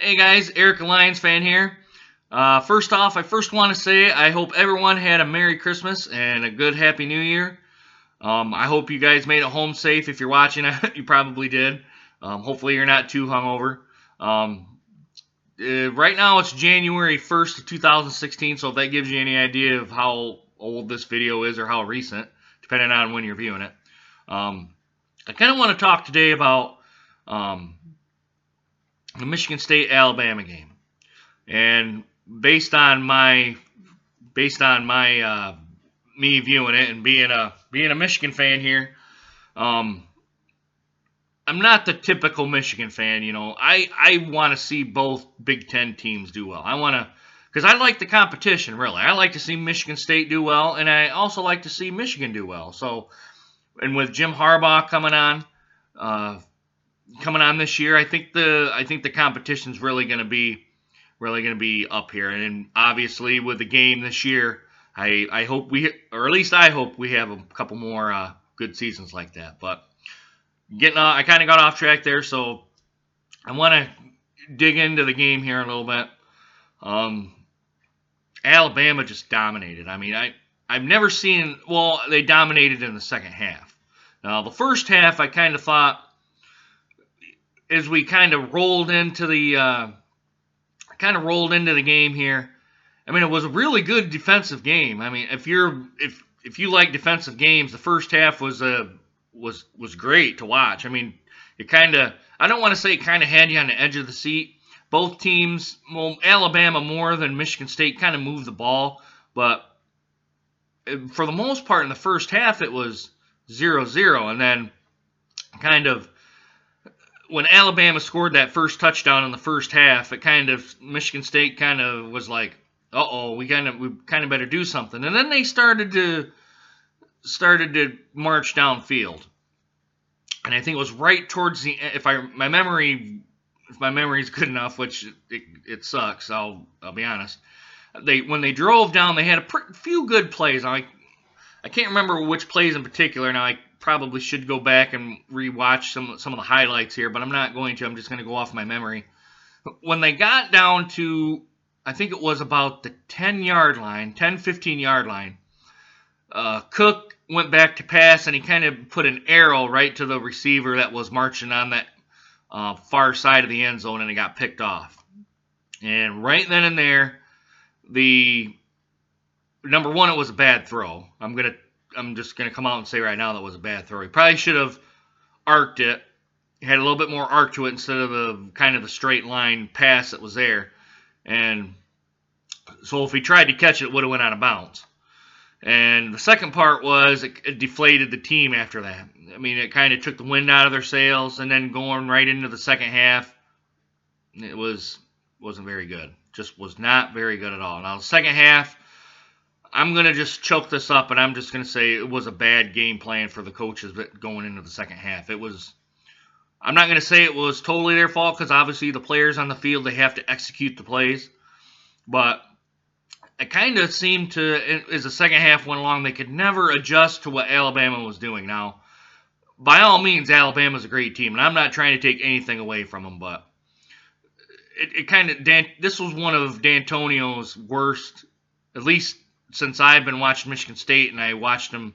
Hey guys, Eric, a Lions fan here. First off, I first want to say I hope everyone had a Merry Christmas and a good Happy New Year. I hope you guys made it home safe. If you're watching, you probably did. Hopefully, you're not too hungover. Um, right now, it's January 1st of 2016, so if that gives you any idea of how old this video is or how recent, depending on when you're viewing it. Um, I kind of want to talk today about um, the Michigan State Alabama game. And based on my me viewing it and being a Michigan fan here, um, I'm not the typical Michigan fan. I want to see both Big Ten teams do well. I want to because I like the competition. Really, I like to see Michigan State do well, and I also like to see Michigan do well. So, and with Jim Harbaugh uh, coming on this year, I think the competition's really going to be up here. And obviously, with the game this year, I hope or at least I hope we have a couple more good seasons like that. But I kind of got off track there, so I want to dig into the game here a little bit. Um, Alabama just dominated. I mean, I've never seen. Well, they dominated in the second half. Now, the first half, I kind of thought as we kind of rolled into the game here. I mean, it was a really good defensive game. I mean, if you like defensive games, the first half was great to watch. I mean, I don't want to say it kind of had you on the edge of the seat. Both teams, well, Alabama more than Michigan State, kind of moved the ball, but for the most part in the first half it was 0-0, and then kind of when Alabama scored that first touchdown in the first half, Michigan State kind of was like, "Uh-oh, we kind of better do something." And then they started to march downfield. And I think it was right towards the end, if my memory is good enough, which it sucks, I'll be honest. When they drove down, they had a few good plays. I can't remember which plays in particular. Now I probably should go back and rewatch some of the highlights here, but I'm not going to. I'm just going to go off my memory. When they got down to, I think it was about the 10-yard line, 15-yard line, Cook went back to pass, and he kind of put an arrow right to the receiver that was marching on that far side of the end zone, and it got picked off. And right then and there, number one, it was a bad throw. I'm just gonna come out and say right now that was a bad throw. He probably should have arced it, had a little bit more arc to it instead of the straight line pass that was there. And so if he tried to catch it, it would have went out of bounds. And the second part was it deflated the team after that. I mean, it kind of took the wind out of their sails, and then going right into the second half, it wasn't very good. Just was not very good at all. Now the second half, I'm going to just choke this up, and I'm just going to say it was a bad game plan for the coaches going into the second half. I'm not going to say it was totally their fault, because obviously the players on the field, they have to execute the plays. But it kind of seemed to, as the second half went along, they could never adjust to what Alabama was doing. Now, by all means, Alabama's a great team, and I'm not trying to take anything away from them, but this was one of D'Antonio's worst, at least since I've been watching Michigan State, and I watched him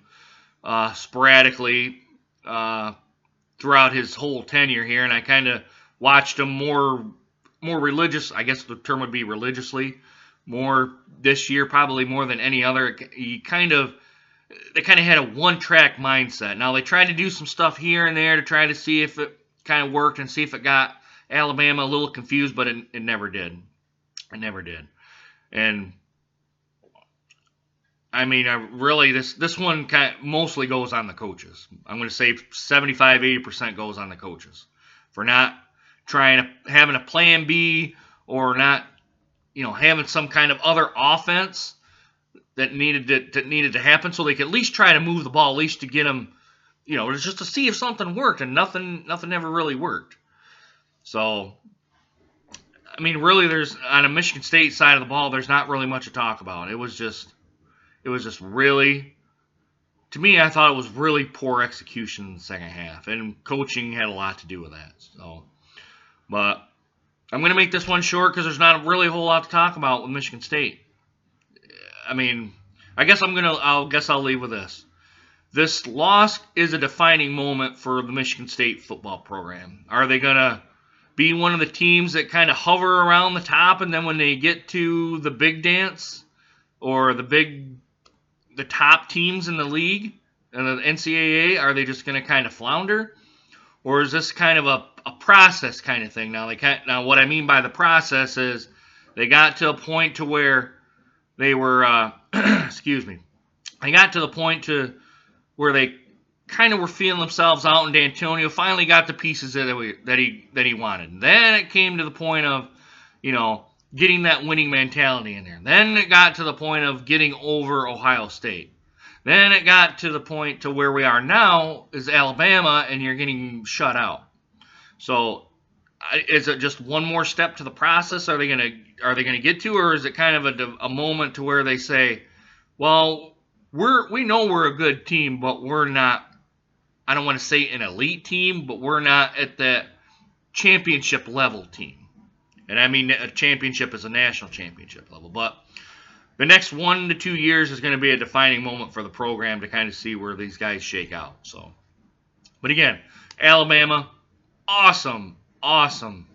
sporadically throughout his whole tenure here, and I kind of watched him more religious. I guess the term would be religiously, more this year, probably more than any other. They kind of had a one-track mindset. Now they tried to do some stuff here and there to try to see if it kind of worked and see if it got Alabama a little confused, but it never did. It never did. And I mean, this one kind of mostly goes on the coaches. I'm going to say 75-80% goes on the coaches for not having a plan B, or not, having some kind of other offense that needed to happen, so they could at least try to move the ball, at least to get them, just to see if something worked, and nothing ever really worked. So, I mean, really, there's on a Michigan State side of the ball, there's not really much to talk about. It was just really, to me, I thought it was really poor execution in the second half, and coaching had a lot to do with that. So, but I'm going to make this one short because there's not really a whole lot to talk about with Michigan State. I mean, I'll leave with this. This loss is a defining moment for the Michigan State football program. Are they going to be one of the teams that kind of hover around the top, and then when they get to the big dance or the top teams in the league and the NCAA, are they just going to kind of flounder? Or is this kind of a process kind of thing? Now what I mean by the process is they got to a point to where they were, excuse me, they got to the point to where they kind of were feeling themselves out, and D'Antonio finally got the pieces that he wanted. And then it came to the point of, getting that winning mentality in there. Then it got to the point of getting over Ohio State. Then it got to the point to where we are now is Alabama, and you're getting shut out. So is it just one more step to the process? Are they gonna get to, or is it kind of a moment to where they say, well, we know we're a good team, but we're not. I don't want to say an elite team, but we're not at that championship level team. And I mean a championship is a national championship level, but the next 1 to 2 years is going to be a defining moment for the program to kind of see where these guys shake out. So, but again, Alabama, awesome, awesome,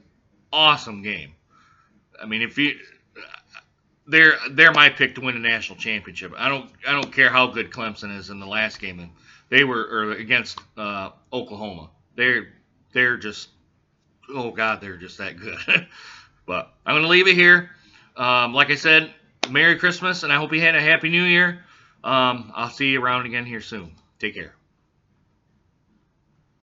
awesome game. I mean, they're my pick to win a national championship. I don't care how good Clemson is in the last game, and they were against Oklahoma. They're just, oh God, they're just that good. But I'm going to leave it here. Like I said, Merry Christmas, and I hope you had a Happy New Year. I'll see you around again here soon. Take care.